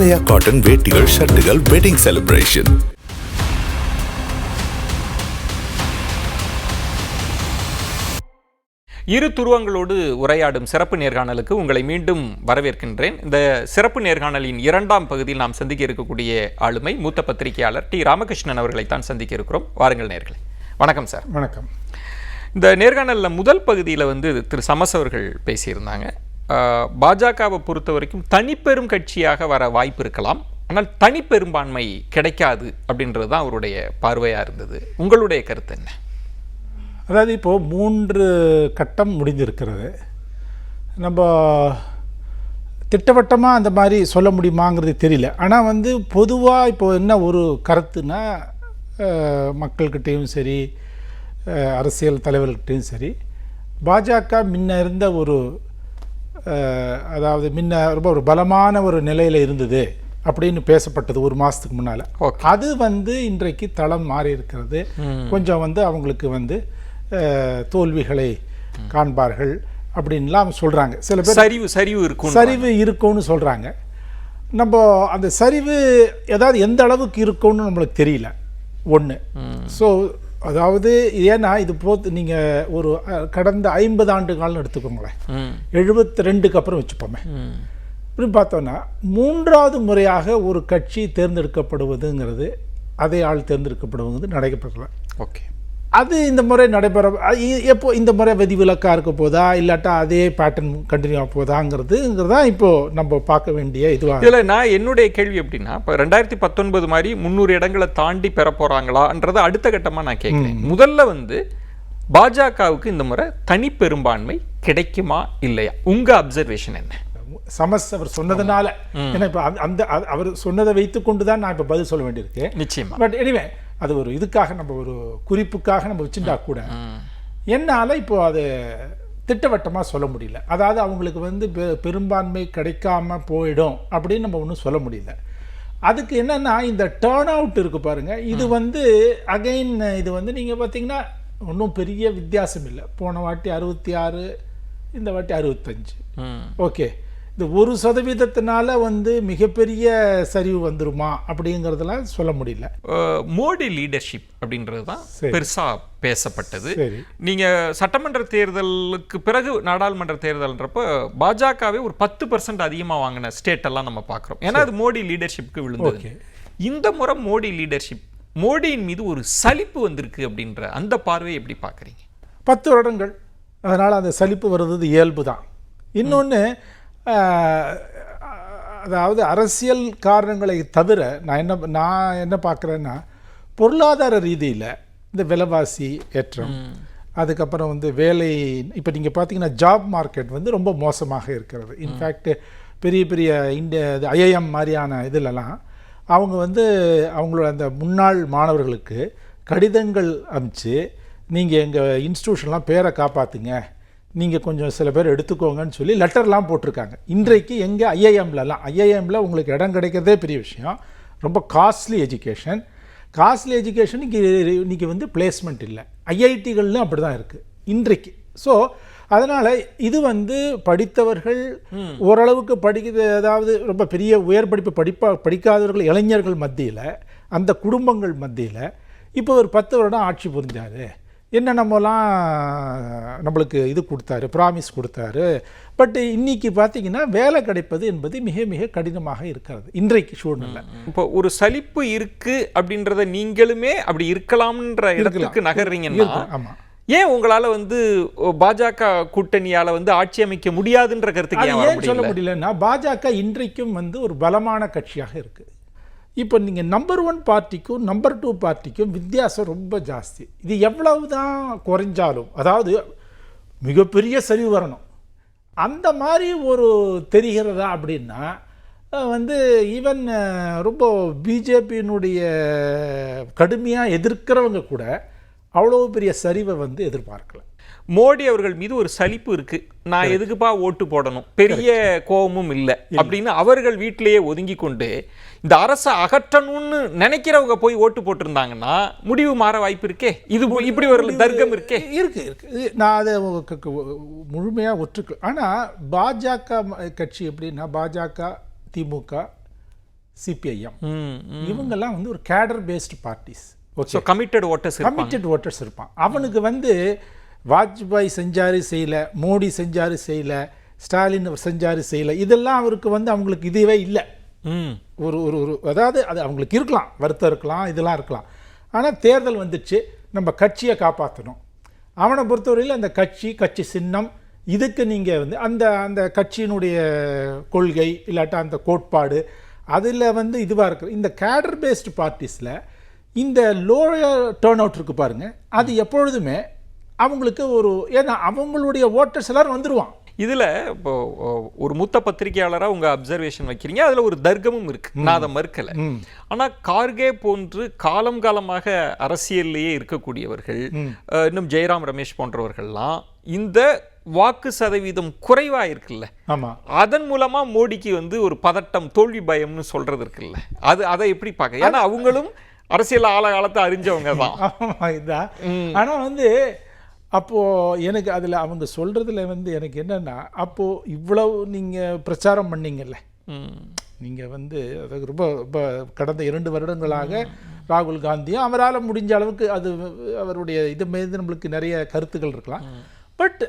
Himalaya cotton வேட்டிகள் ஷர்ட்டுகள் wedding celebration. இரு துருவங்களோடு உரையாடும் சிறப்பு நேர்காணலுக்கு உங்களை மீண்டும் வரவேற்கின்றேன். இந்த சிறப்பு நேர்காணலின் இரண்டாம் பகுதியில் நாம் சந்திக்க இருக்கக்கூடிய ஆளுமை மூத்த பத்திரிகையாளர் டி. ராமகிருஷ்ணன் அவர்களைத்தான் சந்திக்க இருக்கிறோம். வாருங்கள் நேர்களே. வணக்கம் சார். வணக்கம். இந்த நேர்காணலில் முதல் பகுதியில் திரு சமஸ் அவர்கள் பேசியிருந்தாங்க. பாஜகவை பொறுத்த வரைக்கும் தனிப்பெரும் கட்சியாக வர வாய்ப்பு இருக்கலாம், ஆனால் தனிப்பெரும்பான்மை கிடைக்காது அப்படின்றது தான் அவருடைய பார்வையாக இருந்தது. உங்களுடைய கருத்து என்ன? அதாவது இப்போது 3 கட்டம் முடிந்திருக்கிறது. நம்ம திட்டவட்டமாக அந்த மாதிரி சொல்ல முடியுமாங்கிறது தெரியல. ஆனால் பொதுவாக இப்போது என்ன ஒரு கருத்துனா, மக்கள்கிட்டையும் சரி அரசியல் தலைவர்கிட்டையும் சரி, பாஜக முன்ன இருந்த ஒரு அதாவது முன்ன ரொம்ப ஒரு பலமான ஒரு நிலையில் இருந்தது அப்படின்னு பேசப்பட்டது ஒரு மாதத்துக்கு முன்னால். அது இன்றைக்கு தளம் மாறி இருக்கிறது. கொஞ்சம் அவங்களுக்கு தோல்விகளை காண்பார்கள் அப்படின்லாம் சொல்கிறாங்க. சில பேர் சரிவு இருக்கும்னு சொல்கிறாங்க. நம்ம அந்த சரிவு ஏதாவது எந்த அளவுக்கு இருக்கும்னு நம்மளுக்கு தெரியல ஒன்று. ஸோ அதாவது ஏன்னா இது நீங்கள் ஒரு கடந்த 50 ஆண்டு காலம் எடுத்துக்கோங்களேன், 72க்கு அப்புறம் வச்சுப்போமே. இப்படின்னு பார்த்தோன்னா 3வது முறையாக ஒரு கட்சி தேர்ந்தெடுக்கப்படுவதுங்கிறது, அதே ஆள் தேர்ந்தெடுக்கப்படுவது நடைபெறல. ஓகே, அது இந்த முறை நடைபெற எப்போ இந்த முறை விதிவிலக்காக இருக்க போதா இல்லாட்டா அதே பேட்டர்ன் கண்டினியூ ஆக போதாங்கிறதுங்கிறதா இப்போது நம்ம பார்க்க வேண்டிய இதுவாக. இதில் நான் என்னுடைய கேள்வி எப்படின்னா, இப்போ 2019 மாதிரி 300 இடங்களை தாண்டி பெற போகிறாங்களான்றது அடுத்த கட்டமாக நான் கேட்குறேன். முதல்ல பாஜகவுக்கு இந்த முறை தனி பெரும்பான்மை கிடைக்குமா இல்லையா? உங்கள் அப்சர்வேஷன் என்ன? சமஸ் அவர் சொன்னதுனால, ஏன்னா இப்போ அந்த அவர் சொன்னதை வைத்து கொண்டு தான் நான் இப்போ பதில் சொல்ல வேண்டியிருக்கு. நிச்சயமா. பட் எனிவே அது ஒரு இதுக்காக நம்ம ஒரு குறிப்புக்காக நம்ம வச்சுட்டா கூட என்னால் இப்போ அது திட்டவட்டமாக சொல்ல முடியல. அதாவது அவங்களுக்கு பெரும்பான்மை கிடைக்காம போயிடும் அப்படின்னு நம்ம ஒன்றும் சொல்ல முடியல. அதுக்கு என்னென்னா இந்த டேர்ன் அவுட் இருக்குது பாருங்கள், இது அகைன் இது நீங்கள் பார்த்தீங்கன்னா ஒன்றும் பெரிய வித்தியாசம் இல்லை. போன வாட்டி 66, இந்த வாட்டி 65. ஓகே, இந்த 1% மிகப்பெரிய சரிவு வந்துருமா அப்படிங்கிறதெல்லாம் சொல்ல முடியல. மோடி லீடர்ஷிப் அப்படின்றது தான் பெருசாக பேசப்பட்டது. நீங்கள் சட்டமன்ற தேர்தலுக்கு பிறகு நாடாளுமன்ற தேர்தல்ன்றப்போ பாஜகவே ஒரு 10% அதிகமாக வாங்கின ஸ்டேட் எல்லாம் நம்ம பார்க்குறோம். ஏன்னா அது மோடி லீடர்ஷிப்க்கு விழுந்தது. இந்த முறை மோடி லீடர்ஷிப், மோடியின் மீது ஒரு சலிப்பு வந்திருக்கு அப்படின்ற அந்த பார்வையை எப்படி பார்க்குறீங்க? 10 வருடங்கள், அதனால் அந்த சலிப்பு வருவது இயல்பு தான். இன்னொன்று, அதாவது அரசியல் காரணங்களை தவிர நான் என்ன பார்க்குறேன்னா, பொருளாதார ரீதியில் இந்த விலைவாசி ஏற்றம், அதுக்கப்புறம் வேலை, இப்போ நீங்கள் பார்த்தீங்கன்னா ஜாப் மார்க்கெட் ரொம்ப மோசமாக இருக்கிறது. இன்ஃபேக்ட் பெரிய பெரிய IIM மாதிரியான இதிலெல்லாம் அவங்க அவங்களோட அந்த முன்னாள் மாணவர்களுக்கு கடிதங்கள் அனுப்பிச்சு, நீங்கள் எங்கள் இன்ஸ்டியூஷன்லாம் பேரை காப்பாற்றுங்க, நீங்கள் கொஞ்சம் சில பேர் எடுத்துக்கோங்கன்னு சொல்லி லெட்டர்லாம் போட்டிருக்காங்க. இன்றைக்கு எங்கே ஐஐஎம்மில் உங்களுக்கு இடம் கிடைக்கிறதே பெரிய விஷயம். ரொம்ப காஸ்ட்லி எஜுகேஷன் இன்றைக்கி பிளேஸ்மெண்ட் இல்லை. ஐஐடிகள்லாம் அப்படி தான் இருக்குது இன்றைக்கு. ஸோ அதனால் இது படித்தவர்கள் ஓரளவுக்கு படிக்கிறது, அதாவது ரொம்ப பெரிய உயர் படிப்பு படிக்காதவர்கள், இளைஞர்கள் மத்தியில், அந்த குடும்பங்கள் மத்தியில் இப்போ ஒரு 10 வருடம் ஆட்சி புரிஞ்சார். என்னென்னமோலாம் நம்மளுக்கு இது கொடுத்தாரு, ப்ராமிஸ் கொடுத்தாரு. பட் இன்னைக்கு பார்த்தீங்கன்னா வேலை கிடைப்பது என்பது மிக மிக கடினமாக இருக்கிறது இன்றைக்கு சூழ்நிலை. இப்போ ஒரு சலிப்பு இருக்கு அப்படின்றத நீங்களுமே அப்படி இருக்கலாம்ன்ற இடத்துக்கு நகர்றீங்கன்னா, ஆமாம், ஏன் உங்களால் பாஜக கூட்டணியால் ஆட்சி அமைக்க முடியாதுன்ற கருத்துக்கு ஏன் சொல்ல முடியலன்னா, பாஜக இன்றைக்கும் ஒரு பலமான கட்சியாக இருக்குது. இப்போ நீங்கள் நம்பர் 1 பார்ட்டிக்கும் நம்பர் 2 பார்ட்டிக்கும் வித்தியாசம் ரொம்ப ஜாஸ்தி. இது எவ்வளவு தான் குறைஞ்சாலும், அதாவது மிகப்பெரிய சரிவு வரணும் அந்த மாதிரி ஒரு தெரிகிறதா அப்படின்னா, ஈவன் ரொம்ப பிஜேபியினுடைய கடுமையாக எதிர்க்கிறவங்க கூட அவ்வளோ பெரிய சரிவை எதிர்பார்க்கல. மோடி அவர்கள் மீது ஒரு சலிப்பு இருக்கு, நான் எதுக்குப்பா ஓட்டு போடணும், பெரிய கோபமும் இல்லை அப்படின்னு அவர்கள் வீட்டிலேயே ஒதுங்கி கொண்டு இந்த அரசை அகற்றணும்னு நினைக்கிறவங்க போய் ஓட்டு போட்டிருந்தாங்கன்னா முடிவு மாற வாய்ப்பு இருக்கே. இது இப்படி ஒரு தர்க்கம் இருக்கே. இருக்கு. நான் அதை முழுமையாக ஒற்றுக்கு. ஆனால் பாஜக கட்சி எப்படின்னா, பாஜக, திமுக, சிபிஐஎம், இவங்கெல்லாம் வந்து ஒரு cadre based parties. Okay, committed voters இருப்பான். அவனுக்கு வந்து வாஜ்பாய் செஞ்சாரு செய்யல, மோடி செஞ்சாரு செய்யல, ஸ்டாலின் செஞ்சாரு செய்யல, இதெல்லாம் அவருக்கு வந்து அவங்களுக்கு இதுவே இல்லை. ஒரு ஒரு ஒரு அதாவது அது அவங்களுக்கு இருக்கலாம், வருத்தம் இருக்கலாம், இதெல்லாம் இருக்கலாம். ஆனால் தேர்தல் வந்துச்சு, நம்ம கட்சியை காப்பாற்றணும். அவனை பொறுத்தவரையில் அந்த கட்சி சின்னம், இதுக்கு நீங்கள் வந்து அந்த அந்த கட்சியினுடைய கொள்கை இல்லாட்டா அந்த கோட்பாடு அதில் வந்து இதுவாக இருக்குது. இந்த கேடர் பேஸ்டு பார்ட்டிஸில் இந்த லோயர் டேர்ன் அவுட் இருக்குது பாருங்கள், அது எப்பொழுதுமே அவங்களுக்கு ஒரு, ஏன்னா அவங்களுடைய ஓட்டர்ஸ் எல்லாரும் வந்துடுவான். இதில் இப்போ ஒரு மூத்த பத்திரிகையாளராக உங்கள் அப்சர்வேஷன் வைக்கிறீங்க, அதில் ஒரு தர்க்கமும் இருக்குது, நான் அதை மறுக்கலை. ஆனால் கார்கே போன்று காலம் காலமாக அரசியல்லையே இருக்கக்கூடியவர்கள், இன்னும் ஜெயராம் ரமேஷ் போன்றவர்கள்லாம் இந்த வாக்கு சதவீதம் குறைவாக இருக்குல்ல, அதன் மூலமாக மோடிக்கு வந்து ஒரு பதட்டம், தோல்வி பயம்னு சொல்கிறது இருக்குல்ல, அதை எப்படி பார்க்க? ஏன்னா அவங்களும் அரசியல் காலத்தை அறிஞ்சவங்க தான். இதுதான். ஆனால் வந்து அப்போது எனக்கு அதில் அவங்க சொல்கிறதுல வந்து எனக்கு என்னென்னா, அப்போது இவ்வளவு நீங்கள் பிரச்சாரம் பண்ணீங்கல்ல, நீங்கள் வந்து அது ரொம்ப ரொம்ப கடந்த 2 வருடங்களாக ராகுல் காந்தியும் அவரால் முடிஞ்ச அளவுக்கு அது அவருடைய இது மீது நம்மளுக்கு நிறைய கருத்துக்கள் இருக்கலாம். பட்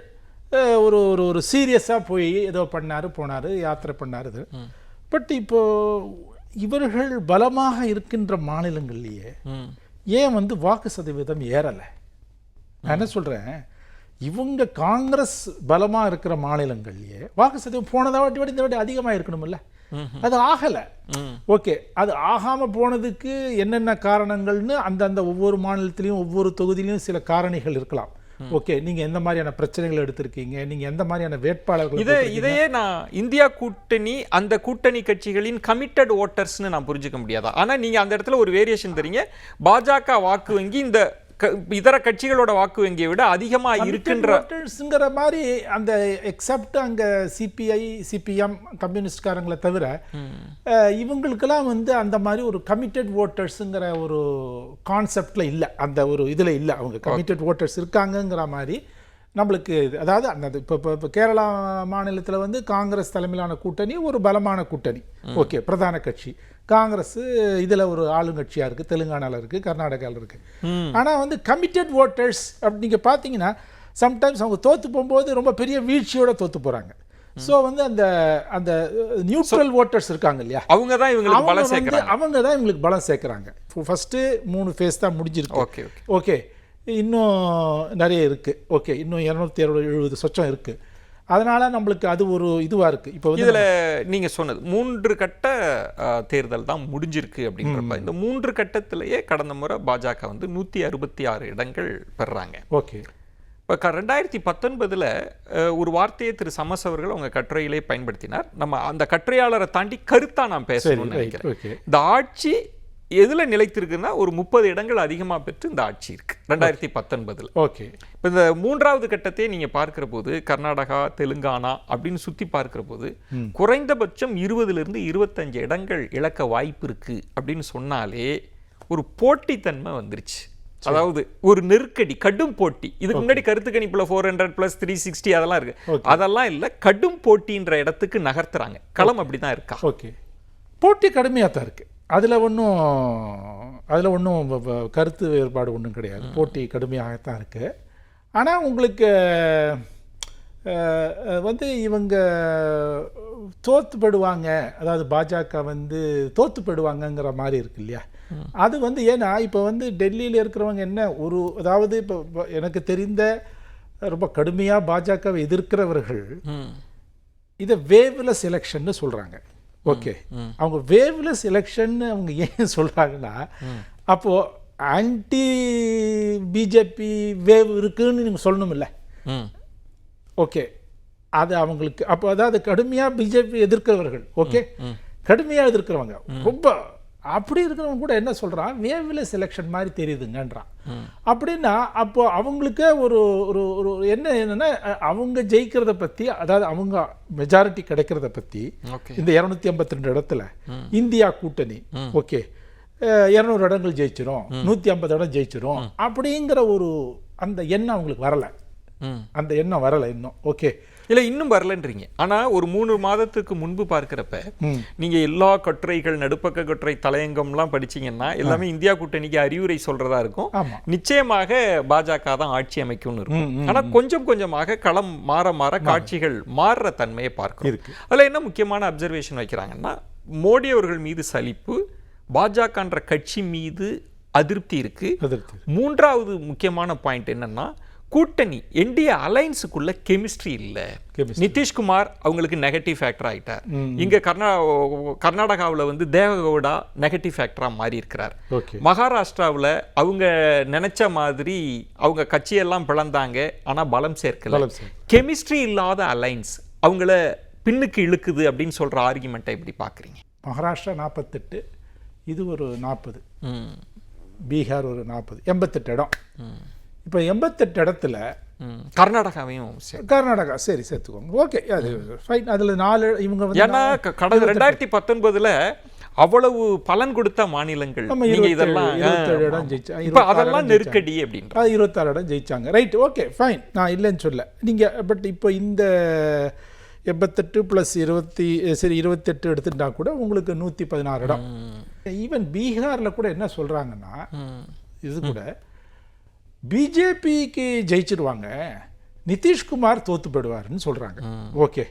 ஒரு ஒரு ஒரு சீரியஸாக போய் ஏதோ போனார், யாத்திரை பண்ணார். இது பட் இப்போது இவர்கள் பலமாக இருக்கின்ற மாநிலங்கள்லேயே ஏன் வந்து வாக்கு சதவீதம் ஏறலை? நான் என்ன சொல்கிறேன், இவங்க காங்கிரஸ் பலமாக இருக்கிற மாநிலங்கள்லேயே வாக்கு சதவீதம் போனதை வாட்டி இந்த வாட்டி அதிகமாக இருக்கணும்ல, அது ஆகலை. ஓகே, அது ஆகாமல் போனதுக்கு என்னென்ன காரணங்கள்னு அந்தந்த ஒவ்வொரு மாநிலத்திலையும் ஒவ்வொரு தொகுதியிலையும் சில காரணிகள் இருக்கலாம். ஓகே, நீங்க எந்த மாதிரியான பிரச்சனைகள் எடுத்திருக்கீங்க, நீங்க எந்த மாதிரியான வேட்பாளர்கள், இதையே நான் இந்தியா கூட்டணி அந்த கூட்டணி கட்சிகளின் கமிட்டட் ஓட்டர்ஸ்னு நான் புரிஞ்சுக்க முடியாதா? ஆனா நீங்க அந்த இடத்துல ஒரு வேரியேஷன் தரீங்க, பாஜக வாக்கு வங்கி இந்த இதர கட்சிகளோட வாக்கு வங்கியை விட அதிகமா இருக்குன்ற மாதிரி அந்த எக்ஸப்ட் அங்க சிபிஐ சிபிஎம் கம்யூனிஸ்ட்காரங்களை தவிர இவங்களுக்கெல்லாம் வந்து அந்த மாதிரி ஒரு கமிட்டட் ஓட்டர்ஸுங்கிற ஒரு கான்செப்ட்ல இல்லை, அந்த ஒரு இதுல இல்லை. அவங்க கமிட்டட் ஓட்டர்ஸ் இருக்காங்கங்கிற மாதிரி நம்மளுக்கு அதாவது அந்த இப்போ கேரளா மாநிலத்தில் வந்து காங்கிரஸ் தலைமையிலான கூட்டணி ஒரு பலமான கூட்டணி. ஓகே, பிரதான கட்சி காங்கிரஸ், இதில் ஒரு ஆளுங்கட்சியாக இருக்குது, தெலுங்கானாவில் இருக்குது, கர்நாடகாவில் இருக்குது. ஆனால் வந்து கமிட்டட் ஓட்டர்ஸ் அப்படி நீங்கள் பார்த்தீங்கன்னா சம்டைம்ஸ் அவங்க தோற்று போகும்போது ரொம்ப பெரிய வீழ்ச்சியோடு தோற்று போகிறாங்க. ஸோ வந்து அந்த அந்த நியூட்ரல் ஓட்டர்ஸ் இருக்காங்க இல்லையா, அவங்க தான் இவங்களுக்கு பலம் சேர்க்குறாங்க. ஃபஸ்ட்டு 3 ஃபேஸ் தான் முடிஞ்சிருக்கு. ஓகே ஓகே, இன்னும் நிறைய இருக்குது. ஓகே, இன்னும் 270 சொச்சம் இருக்குது. அதனால் நம்மளுக்கு அது ஒரு இதுவாக இருக்குது. இப்போ இதில் நீங்கள் சொன்னது 3 கட்ட தேர்தல் தான் முடிஞ்சிருக்கு அப்படின்றப்ப இந்த 3 கட்டத்திலேயே கடந்த முறை பாஜக வந்து 166 இடங்கள் பெறுறாங்க. ஓகே, இப்போ 2019 ஒரு வார்த்தையை திரு சமஸ் அவர்கள் அவங்க கட்டுரையிலே பயன்படுத்தினார். நம்ம அந்த கட்டுரையாளரை தாண்டி கருத்தாக நான் பேசணும்னு நினைக்கிறேன். இந்த ஆட்சி எதில் நிலைத்திருக்குன்னா ஒரு 30 இடங்கள் அதிகமாக பெற்று இந்த ஆட்சி இருக்கு 2019. ஓகே, இப்போ இந்த 3வது கட்டத்தை நீங்கள் பார்க்குற போது கர்நாடகா, தெலுங்கானா அப்படின்னு சுற்றி பார்க்குற போது குறைந்தபட்சம் 20லிருந்து 25 இடங்கள் இழக்க வாய்ப்பு இருக்கு அப்படின்னு சொன்னாலே ஒரு போட்டித்தன்மை வந்துருச்சு. அதாவது ஒரு நெருக்கடி, கடும் போட்டி. இதுக்கு முன்னாடி கருத்து கணிப்புல 400 + 360 அதெல்லாம் இருக்கு, அதெல்லாம் இல்லை, கடும் போட்டின்ற இடத்துக்கு நகர்த்துறாங்க. களம் அப்படிதான் இருக்கா? ஓகே, போட்டி கடுமையாக தான் இருக்கு. அதில் ஒன்றும் கருத்து வேறுபாடு ஒன்றும் கிடையாது. போட்டி கடுமையாகத்தான் இருக்குது. ஆனால் உங்களுக்கு வந்து இவங்க தோற்றுப்படுவாங்க, அதாவது பாஜக வந்து தோற்றுப்படுவாங்கங்கிற மாதிரி இருக்கு இல்லையா? அது வந்து ஏன்னா இப்போ வந்து டெல்லியில் இருக்கிறவங்க என்ன ஒரு, அதாவது இப்போ எனக்கு தெரிந்த ரொம்ப கடுமையாக பாஜகவை எதிர்க்கிறவர்கள் இதை வேவ்லெஸ் எலெக்ஷன்னு சொல்கிறாங்க. ஓகே, அவங்க வேவ்லெஸ் எலெக்ஷன் அவங்க ஏன் சொல்றாங்கன்னா, அப்போ ஆன்டி பிஜேபி வேவ் இருக்குன்னு நீங்க சொல்லணும் இல்லை? ஓகே, அது அவங்களுக்கு அப்போ அதாவது கடுமையாக பிஜேபி எதிர்க்கிறவர்கள், ஓகே, கடுமையாக எதிர்க்கிறவங்க ரொம்ப அப்படி இருக்கிறவங்க கூட என்ன சொல்றான், வேவ்லெஸ் எலெக்ஷன் மாதிரி தெரியுதுங்கன்றான். அப்படின்னா அப்போ அவங்களுக்கே ஒரு ஒரு என்னன்னா அவங்க ஜெயிக்கிறத பற்றி, அதாவது அவங்க மெஜாரிட்டி கிடைக்கிறத பற்றி இந்த 252 இடத்துல இந்தியா கூட்டணி ஓகே 200 இடங்கள் ஜெயிச்சிரும், 150 இடம் ஜெயிச்சிரும் அப்படிங்கிற ஒரு அந்த எண்ணம் அவங்களுக்கு வரலை. அந்த எண்ணம் வரலை இன்னும். ஓகே, இல்ல இன்னும் வரலன்றீங்க. ஆனா ஒரு 3 மாதத்துக்கு முன்பு பார்க்கிறப்ப நீங்க எல்லா கட்டுரைகள், நடுப்பக்க கட்டுரை, தலையங்கம்லாம் படிச்சீங்கன்னா எல்லாமே இந்தியா கூட்டணிக்கு அறிவுரை சொல்றதா இருக்கும். நிச்சயமாக பாஜக தான் ஆட்சி அமைக்கும்னு இருக்கும். ஆனா கொஞ்சம் கொஞ்சமாக களம் மாற மாற காட்சிகள் மாறுற தன்மையை பார்க்கிறோம். அதுல என்ன முக்கியமான அப்சர்வேஷன் வைக்கிறாங்கன்னா, மோடி அவர்கள் மீது சலிப்பு, பாஜகன்ற கட்சி மீது அதிருப்தி இருக்கு. மூன்றாவது முக்கியமான பாயிண்ட் என்னன்னா, கூட்டணி என்டிஏ அலைன்ஸுக்குள்ள கெமிஸ்ட்ரி இல்ல. நிதிஷ்குமார் அவங்களுக்கு நெகட்டிவ் ஃபேக்டர் ஆயிட்டார். இங்க கர்நாடகாவில் வந்து தேவகவுடா நெகட்டிவ் ஃபேக்டரா மாறி இருக்கிறார். மகாராஷ்டிராவில் அவங்க நினைச்ச மாதிரி அவங்க கட்சியெல்லாம் பிளந்தாங்க, ஆனா பலம் சேர்க்கல. கெமிஸ்ட்ரி இல்லாத அலைன்ஸ் அவங்கள பின்னுக்கு இழுக்குது அப்படின்னு சொல்ற ஆர்குமெண்ட்டை எப்படி பாக்குறீங்க? மகாராஷ்டிரா 48, இது ஒரு 40, பீகார் ஒரு 40, 88 இடம். இப்போ 88 இடத்துல கர்நாடகா சரி சேர்த்துக்கோங்க. ஓகே, அது ஃபைன். அதில் 4 இவங்க வந்து, ஏன்னா கடந்த 2019 அவ்வளவு பலன் கொடுத்த மாநிலங்கள் இதெல்லாம் 27 இடம் ஜெயிச்சாங்க. அதெல்லாம் நெருக்கடி அப்படின்னு 26 இடம் ஜெயிச்சாங்க. ரைட், ஓகே ஃபைன், நான் இல்லைன்னு சொல்ல நீங்க. பட் இப்போ இந்த 88 + 28 எடுத்துட்டா கூட உங்களுக்கு 116 இடம். ஈவன் பீகாரில் கூட என்ன சொல்றாங்கன்னா, இது கூட பிஜேபிக்கு ஜெயிச்சிருவாங்க, நிதிஷ்குமார் தோத்து போயிடுவாருன்னு சொல்றாங்க. ஓகே,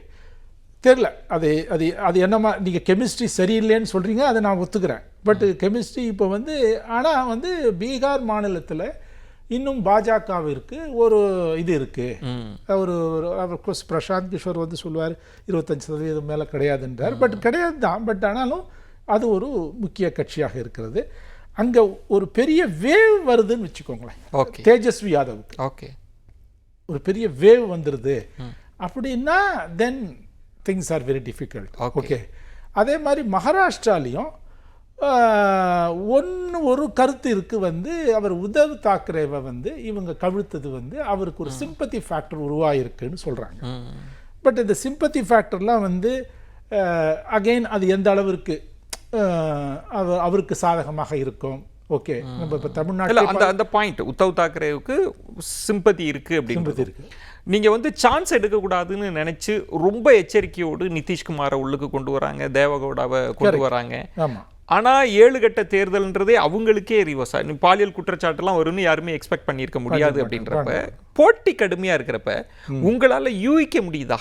தெரியல, அது அது அது என்னமா நீங்கள் கெமிஸ்ட்ரி சரியில்லைன்னு சொல்கிறீங்க, அதை நான் ஒத்துக்கிறேன். பட் கெமிஸ்ட்ரி இப்போ வந்து, ஆனால் வந்து பீகார் மாநிலத்தில் இன்னும் பாஜகவிற்கு ஒரு இது இருக்குது. ஒரு பிரசாந்த் கிஷோர் வந்து சொல்லுவார் 25% மேலே கிடையாதுன்றார். பட் கிடையாது தான். பட் ஆனாலும் அது ஒரு முக்கிய கட்சியாக இருக்கிறது. அங்கே ஒரு பெரிய வேவ் வருதுன்னு வச்சுக்கோங்களேன். தேஜஸ்வி யாதவுக்கு ஓகே ஒரு பெரிய வேவ் வந்துடுது அப்படின்னா, then things are very difficult. Okay, அதே மாதிரி மகாராஷ்டிராலையும் ஒரு கருத்து இருக்கு வந்து, அவர் உத்தவ் தாக்கரேவை வந்து இவங்க கவிழ்த்தது வந்து அவருக்கு ஒரு சிம்பத்தி ஃபேக்டர் உருவாயிருக்குன்னு சொல்றாங்க. பட் இந்த சிம்பத்தி ஃபேக்டர்லாம் வந்து அகெயின் அது எந்த அளவிற்கு அவருக்கு சாதகமாக இருக்கும். ஓகே, நம்ம இப்போ தமிழ்நாட்டில் அந்த பாயிண்ட் உத்தவ் தாக்கரேவுக்கு சிம்பத்தி இருக்கு அப்படின்னு இருக்கு. நீங்க வந்து சான்ஸ் எடுக்கக்கூடாதுன்னு நினைச்சு ரொம்ப எச்சரிக்கையோடு நிதிஷ்குமாரை உள்ளுக்கு கொண்டு வராங்க, தேவகவுடாவை கொண்டு வராங்க. ஆனா 7 கட்ட தேர்தல்ன்றதே அவங்களுக்கே ரிவர்ஸா, பாலியல் குற்றச்சாட்டுலாம் வரும்னு யாருமே எக்ஸ்பெக்ட் பண்ணியிருக்க முடியாது. அப்படின்றப்ப போட்டி கடுமையா இருக்கிறப்ப உங்களால யூகிக்க முடியுதா,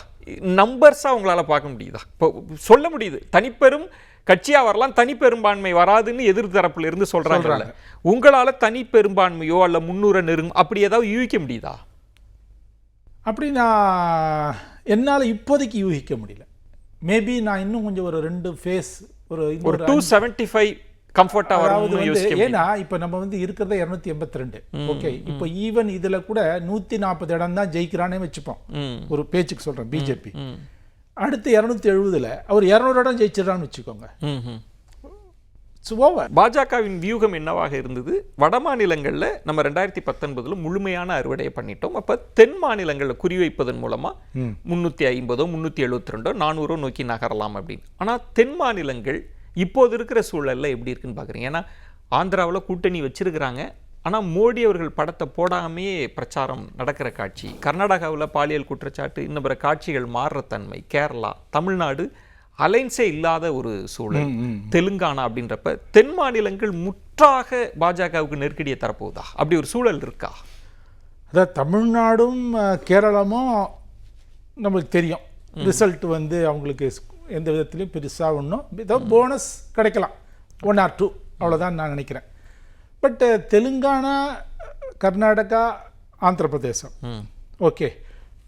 நம்பர்ஸா உங்களால பார்க்க முடியுதா? இப்போ சொல்ல முடியுது தனிப்பெரும் கட்சியா வரலாம், தனி பெரும்பான்மை வராதுன்னு எதிர்த்தரப்புல இருந்து சொல்றாங்க. உங்களால தனி பெரும்பான்மையோ அல்ல 300 நெருங்கும் அப்படி ஏதாவது யூகிக்க முடியுதா? அப்படி நான் என்னால் இப்போதைக்கு யூகிக்க முடியல. மேபி நான் இன்னும் கொஞ்சம் ஒரு 2 ஃபேஸ் ஒரு 275 கம்ஃபர்ட்டா வரும். ஏன்னா இப்போ நம்ம வந்து இருக்கிறத 282. ஓகே, இப்போ ஈவன் இதுல கூட 140 இடம் தான் ஜெயிக்கிறானே வச்சுப்போம், ஒரு பேச்சுக்கு சொல்றேன். பிஜேபி அடுத்து 270ல் அவர் 200 இடம் ஜெயிச்சிடறான்னு வச்சுக்கோங்க. பாஜகவின் வியூகம் என்னவாக இருந்தது? வட மாநிலங்கள்ல நம்ம 2019 முழுமையான அறுவடையை பண்ணிட்டோம். அப்ப தென் மாநிலங்களில் குறிவைப்பதன் மூலமா 350 372 400 நோக்கி நகரலாம் அப்படின்னு. ஆனா தென் மாநிலங்கள் இப்போது இருக்கிற சூழல்ல எப்படி இருக்குன்னு பாக்குறீங்க? ஏன்னா ஆந்திராவில் கூட்டணி வச்சிருக்கிறாங்க, ஆனால் மோடி அவர்கள் படத்தை போடாமே பிரச்சாரம் நடக்கிற காட்சி, கர்நாடகாவில் பாலியல் குற்றச்சாட்டு, இன்னும் பிற காட்சிகள் மாறுற தன்மை, கேரளா, தமிழ்நாடு அலைன்ஸே இல்லாத ஒரு சூழல், தெலுங்கானா அப்படின்றப்ப தென் மாநிலங்கள் முற்றாக பாஜகவுக்கு நெருக்கடியை தரப்போகுதா? அப்படி ஒரு சூழல் இருக்கா? அதாவது தமிழ்நாடும் கேரளமும் நம்மளுக்கு தெரியும், ரிசல்ட் வந்து அவங்களுக்கு எந்த விதத்துலையும் பெருசாக ஒன்றும் ஏதோ போனஸ் கிடைக்கலாம், 1 or 2 அவ்வளோதான் நான் நினைக்கிறேன். But Telangana, Karnataka, Andhra Pradesh, okay,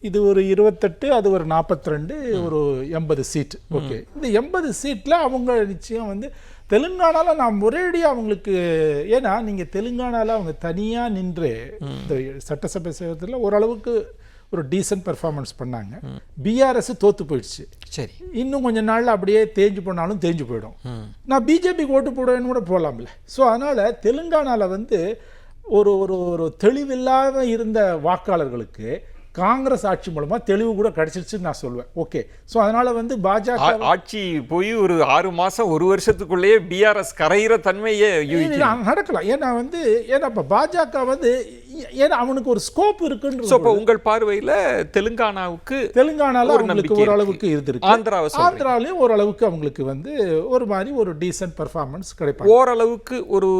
இது ஒரு 28, அது ஒரு 42, ஒரு 80 சீட். ஓகே, இந்த 80 சீட்டில் அவங்க நிச்சயம் வந்து தெலுங்கானாவில் நான் ஒரேடியாக அவங்களுக்கு, ஏன்னா நீங்கள் தெலுங்கானாவில் அவங்க தனியாக நின்று இந்த சட்டசபை சேவத்தில் ஓரளவுக்கு ஒரு டீசன்ட் பெர்ஃபார்மன்ஸ் பண்ணாங்க. பிஆர்எஸ் தோத்து போயிடுச்சு. சரி, இன்னும் கொஞ்சம் நாளில் அப்படியே தேஞ்சு போனாலும் தேஞ்சு போயிடும். நான் பிஜேபிக்கு ஓட்டு போடுவேன்னு கூட போகலாம்ல. ஸோ அதனால் தெலுங்கானாவில் வந்து ஒரு ஒரு ஒரு தெளிவில்லாத இருந்த வாக்காளர்களுக்கு காங்கிரஸ் ஆட்சி மூலமா தெளிவு கூட கிடைச்சிருச்சுன்னு நான் சொல்லுவேன். ஓகே, ஸோ அதனால வந்து பாஜக ஆட்சி போய் ஒரு 6 மாசம் 1 வருஷத்துக்குள்ளேயே பிஆர்எஸ் கரையிற தன்மையே நடக்கலாம். ஏன்னா வந்து ஏன்னா இப்போ பாஜக வந்து ஏன்னா அவனுக்கு ஒரு ஸ்கோப் இருக்குன்னு. ஸோ இப்போ உங்கள் பார்வையில் தெலுங்கானாவில் அவங்களுக்கு ஓரளவுக்கு இருந்திருக்கு. ஆந்திராவிலையும் ஓரளவுக்கு அவங்களுக்கு வந்து ஒரு மாதிரி ஒரு டீசென்ட் பெர்ஃபார்மன்ஸ் கிடைப்பாங்க. ஓரளவுக்கு ஒரு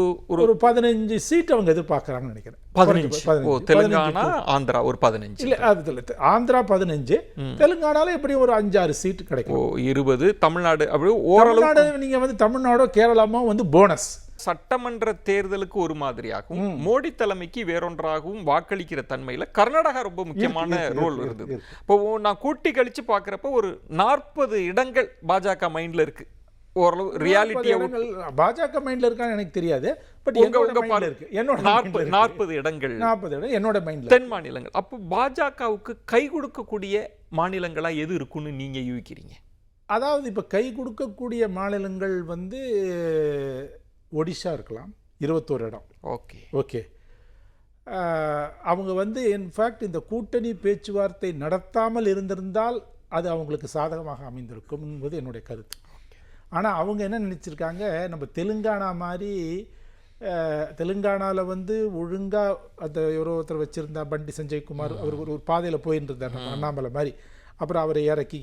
15 சீட் அவங்க எதிர்பார்க்குறாங்கன்னு நினைக்கிறேன். 15. தெலுங்கானா ஆந்திரா ஒரு 15. இல்லை அது ஆந்திரா 15, தெலுங்கானால எப்படி ஒரு 5-6 சீட் கிடைக்கும். 20. தமிழ்நாடு அப்படி ஓரளவு நீங்கள் வந்து தமிழ்நாடோ கேரளாமோ வந்து போனஸ். சட்டமன்ற தேர்தலுக்கு ஒரு மாதிரியாகவும் மோடி தலைமைக்கு வேறொன்றாகவும் வாக்களிக்கிற தன்மையில கர்நாடகா ரொம்ப முக்கியமான ரோல் இருந்தது. இப்போ நான் கூட்டி கழிச்சு பாக்குறப்ப ஒரு 40 இடங்கள் பாஜக மைண்ட்ல இருக்கு. ஓரளவு ரியாலிட்டியா பாஜக மைண்ட்ல இருக்கான்னு எனக்கு தெரியாது. பட் உங்க மைண்ட்ல இருக்கு. என்னோட 40 இடங்கள் என்னோட மைண்ட்ல தென் மாநிலங்கள். அப்போ பாஜகவுக்கு கை கொடுக்கக்கூடிய மாநிலங்களா எது இருக்குன்னு நீங்க யூகிக்கிறீங்க? அதாவது இப்ப கை கொடுக்கக்கூடிய மாநிலங்கள் வந்து ஒடிஷா இருக்கலாம், 21 இடம். ஓகே அவங்க வந்து இன்ஃபேக்ட் இந்த கூட்டணி பேச்சுவார்த்தை நடத்தாமல் இருந்திருந்தால் அது அவங்களுக்கு சாதகமாக அமைந்திருக்கும் என்பது என்னுடைய கருத்து. ஆனால் அவங்க என்ன நினச்சிருக்காங்க, நம்ம தெலுங்கானா மாதிரி தெலுங்கானாவில் வந்து ஒழுங்காக அந்த ஒருத்தர் வச்சுருந்தா பண்டி சஞ்சய்குமார், அவர் ஒரு பாதையில் போயின்னு இருந்தார் நம்ம அண்ணாமலை மாதிரி. அப்புறம் அவரை இறக்கி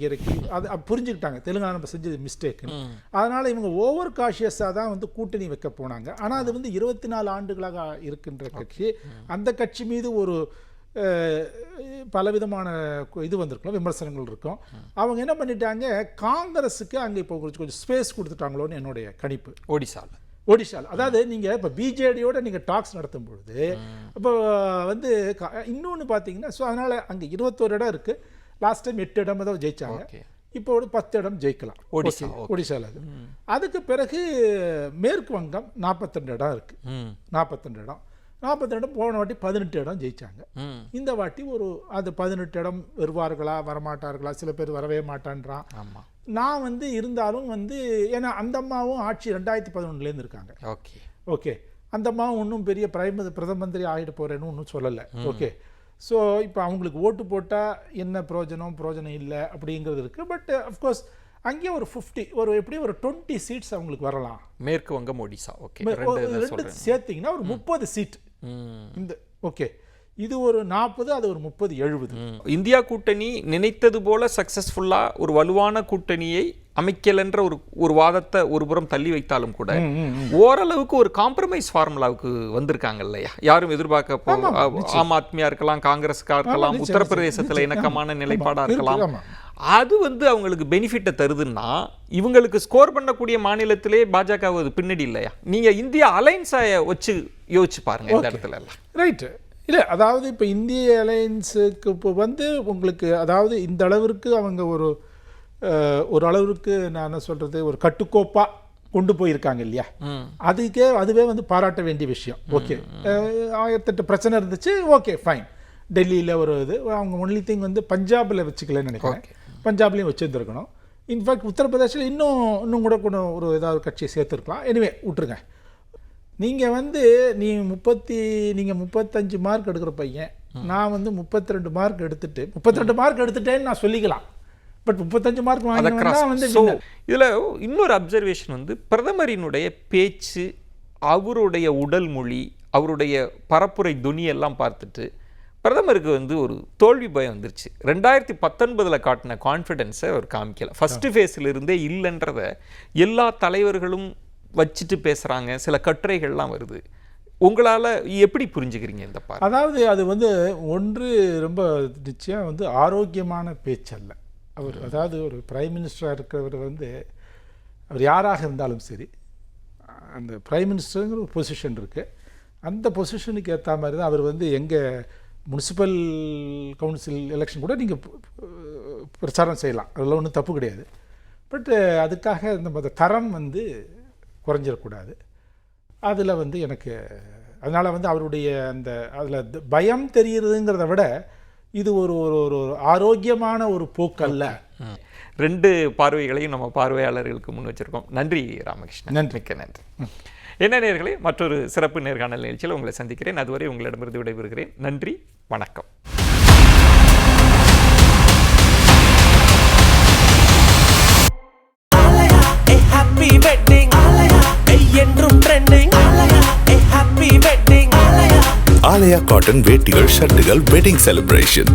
அது புரிஞ்சுக்கிட்டாங்க தெலுங்கானா நம்ம செஞ்சது மிஸ்டேக்குன்னு. அதனால் இவங்க ஓவர் காஷியஸாக தான் வந்து கூட்டணி வைக்க போனாங்க. ஆனால் அது வந்து 24 ஆண்டுகளாக இருக்கின்ற கட்சி. அந்த கட்சி மீது ஒரு பலவிதமான இது வந்திருக்கலாம், விமர்சனங்கள் இருக்கும். அவங்க என்ன பண்ணிட்டாங்க, காங்கிரஸுக்கு அங்கே இப்போ கொஞ்சம் ஸ்பேஸ் கொடுத்துட்டாங்களோன்னு என்னுடைய கணிப்பு. ஒடிஷாவில் அதாவது நீங்கள் இப்போ பிஜேடியோட நீங்கள் டாக்ஸ் நடத்தும் பொழுது இப்போ வந்து இன்னொன்று பார்த்தீங்கன்னா, ஸோ அதனால் அங்கே 21 இடம் இருக்குது. லாஸ்ட் டைம் 8 இடம் தான் ஜெயிச்சாங்க. இப்போ ஒரு 10 இடம் ஜெயிக்கலாம் ஒடிசாவில். அதுக்கு பிறகு மேற்கு வங்கம் 42 இடம் இருக்கு. 42 இடம் போன வாட்டி 18 இடம் ஜெயிச்சாங்க. இந்த வாட்டி அது 18 இடம் வருவார்களா வரமாட்டார்களா, சில பேர் வரவே மாட்டான்றான். நான் வந்து இருந்தாலும் வந்து ஏன்னா அந்த அம்மாவும் ஆட்சி 2011 இருக்காங்க. ஓகே அந்த அம்மாவும் ஒன்றும் பெரிய பிரதம மந்திரி ஆகிட்டு போறேன்னு ஒன்றும் சொல்லலை. ஓகே ஸோ இப்போ அவங்களுக்கு ஓட்டு போட்டால் என்ன பிரயோஜனம் இல்லை அப்படிங்கிறது இருக்குது. பட் அஃப்கோர்ஸ் அங்கேயே ஒரு 50 எப்படி ஒரு 20 சீட்ஸ் அவங்களுக்கு வரலாம். மேற்கு வங்கம் ஒடிசா ரெண்டு சேர்த்திங்கன்னா ஒரு 30 சீட் இந்த. ஓகே இது ஒரு 40, அது ஒரு 30, 70. இந்தியா கூட்டணி நினைத்தது போல சக்சஸ்ஃபுல்லா ஒரு வலுவான கூட்டணியை அமைக்கலன்ற ஒரு வாதத்தை ஒரு புறம் தள்ளி வைத்தாலும் கூட ஓரளவுக்கு ஒரு காம்ப்ரமைஸ் ஃபார்முலாவுக்கு வந்திருக்காங்க இல்லையா? யாரும் எதிர்பார்க்க ஆம் ஆத்மியா இருக்கலாம், காங்கிரஸ்கா இருக்கலாம், உத்தரப்பிரதேசத்துல இணக்கமான நிலைப்பாடா இருக்கலாம். அது வந்து அவங்களுக்கு பெனிஃபிட்டை தருதுன்னா இவங்களுக்கு ஸ்கோர் பண்ணக்கூடிய மாநிலத்திலே பாஜக பின்னாடி இல்லையா? நீங்க இந்தியா அலைன்ஸை வச்சு யோசிச்சு பாருங்க இந்த இடத்துல எல்லாம். ரைட்டு இல்லை, அதாவது இப்போ இந்திய அலையன்ஸுக்கு இப்போ வந்து உங்களுக்கு அதாவது இந்த அளவிற்கு அவங்க ஒரு அளவிற்கு நான் என்ன சொல்கிறது ஒரு கட்டுக்கோப்பாக கொண்டு போயிருக்காங்க இல்லையா? அதுவே வந்து பாராட்ட வேண்டிய விஷயம். ஓகே 1008 பிரச்சனை இருந்துச்சு, ஓகே ஃபைன். டெல்லியில் ஒரு இது அவங்க ஒன்லி திங் வந்து பஞ்சாபில் வச்சுக்கலன்னு நினைக்கிறேன். பஞ்சாப்லேயும் வச்சுருந்துருக்கணும். இன்ஃபேக்ட் உத்தரப்பிரதேசில் இன்னும் கூட ஒரு ஏதாவது கட்சியை சேர்த்துருக்கலாம். எனிவே விட்டுருங்க. நீங்கள் வந்து நீங்கள் 35 மார்க் எடுக்கிற பையன், நான் வந்து 32 மார்க் எடுத்துட்டு 32 மார்க் எடுத்துட்டேன்னு நான் சொல்லிக்கலாம். பட் 35 மார்க் வாங்கினா வந்து இதில் இன்னொரு அப்சர்வேஷன் வந்து பிரதமரினுடைய பேச்சு, அவருடைய உடல் மொழி, அவருடைய பரப்புரை துணியெல்லாம் பார்த்துட்டு பிரதமருக்கு வந்து ஒரு தோல்வி பயம் வந்துருச்சு. 2019 காட்டின கான்ஃபிடென்ஸை அவர் காமிக்கல. ஃபர்ஸ்ட் ஃபேஸில் இருந்தே இல்லைன்றத எல்லா தலைவர்களும் வச்சுட்டு பேசுகிறாங்க. சில கட்டுரைகள்லாம் வருது. உங்களால் எப்படி புரிஞ்சுக்கிறீங்க இந்த பாரு? அதாவது அது வந்து ஒன்று ரொம்ப நிச்சயம் வந்து ஆரோக்கியமான பேச்சல்ல. அவர் அதாவது ஒரு பிரைம் மினிஸ்டராக இருக்கிறவர் வந்து அவர் யாராக இருந்தாலும் சரி, அந்த பிரைம் மினிஸ்டருங்கிற ஒரு பொசிஷன் இருக்குது. அந்த பொசிஷனுக்கு ஏற்ற மாதிரி தான் அவர் வந்து எங்கள் முனிசிபல் கவுன்சில் எலெக்ஷன் கூட நீங்கள் பிரச்சாரம் செய்யலாம், அதெல்லாம் ஒன்றும் தப்பு கிடையாது. பட் அதுக்காக நம்ம தரம் வந்து குறைஞ்சிடக்கூடாது. அதில் வந்து எனக்கு அதனால் வந்து அவருடைய அந்த அதில் பயம் தெரியுறதுங்கிறத விட இது ஒரு ஒரு ஆரோக்கியமான ஒரு போக்கல்ல. 2 பார்வைகளையும் நம்ம பார்வையாளர்களுக்கு முன் வச்சிருக்கோம். நன்றி ராமகிருஷ்ணன். நன்றி. நன்றி. என்ன நேயர்களே, மற்றொரு சிறப்பு நேர்காணல் நிகழ்ச்சியில் உங்களை சந்திக்கிறேன். அதுவரை உங்களிடமிருந்து விடைபெறுகிறேன். நன்றி, வணக்கம். Happy wedding, Alaya, என்றும் trending, Alaya, happy wedding, Alaya. Himalaya cotton வேட்டிகள் ஷர்ட்டுகள் வெட்டிங் செலிப்ரேஷன்